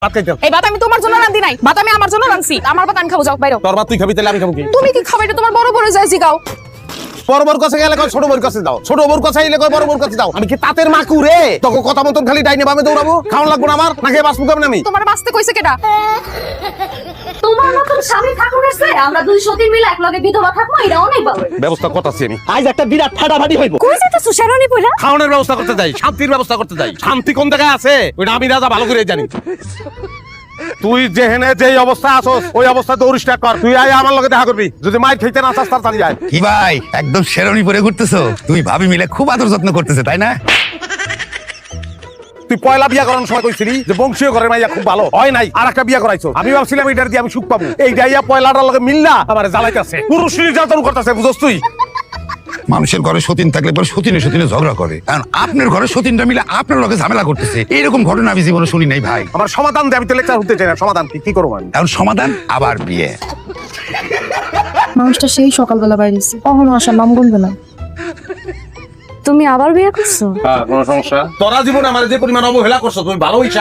ভাত খাইতে এই ভাত আমি তোমার জন্য রাঁধি নাই, ভাত আমি আমার জন্য রাঁধছি। আমার ভাত আমি খাবো, যাও বাইরে। তোর ভাত তুই খাবি, তাহলে আমি খাবো কি? তুমি কি খাবে এটা তোমার বড় বড় যায় জিগাও। বড় বড় কাছে গেলে কয় ছোট বড় কাছে যাও, ছোট বড় কাছে আইলে কয় বড় বড় কাছে যাও। আমি কি তাঁতের মাকু রে? তোকে কথা মতন খালি ডাইনে বামে দৌড়াবো? খাওয়ান লাগবো না আমার, নাকি বাঁচবো কেমন আমি? তোমার বাঁচতে কইছে কেডা? তোমার মতন স্বামী ঠাকুর আছে, আমরা দুই সতীন মিলে একলগে বিধবা থাকবো, এটা অনেক ভালো। ব্যবস্থা করতেছি আমি। আজ একটা বিরাট ফাটাফাটি হইব। কই যাইতেছো শেরানি পয়লা? খাওয়ানোর ব্যবস্থা করতে যাই, শান্তির ব্যবস্থা করতে যাই। শান্তি কোন জায়গায় আছে ওইটা আমি রাজা ভালো করে জানি। তুই যেহেনে যেই অবস্থা আছস ওই অবস্থা দৌড়িস না কর। তুই আয় আমার লগে দেখা করবি, যদি মাইর খাইতে না চাস তার চালিয়ে যায়। কি ভাই একদম শেরনি পরে ঘুরতেছো? তুমি ভাবি মিলে খুব আদর যত্ন করতেছে তাই না? তুই পয়লা বিয়া করানোর সময় কইছিলি যে বংশীয় ঘরের মাইয়া খুব ভালো হয় নাই, আর একটা বিয়া করাইছো। আমি ভাবছিলাম এটার দিয়ে আমি সুখ পাবো, এই ডাইয়া পয়লাটার লগে মিললা আমার জ্বালাইতেছে, পুরুষ নির্যাতন করতেছে, বুঝছ তুই? মানুষের ঘরে সতীন থাকলে পরে সতীনে সতীনে ঝগড়া করে, কারণ আপনার ঘরে সতীনটা মিলে আপনার লগে ঝামেলা করতেছে। এইরকম ঘটনা আমি জীবনে শুনি নাই ভাই। আমার সমাধান দে, আমি তো লেকচার হতে চাই না। সমাধান কি করবো আমি? এখন সমাধান আবার বিয়ে। মানুষটা সেই সকালবেলা বাইরেছে, কখনো আসার নাম গুনবে না। তুমি আবার বিয়ে করছো? কোনো সমস্যা? তোরা জীবনে আমার যে পরিমাণ অবহেলা করছো, তুমি ভালো হইছা।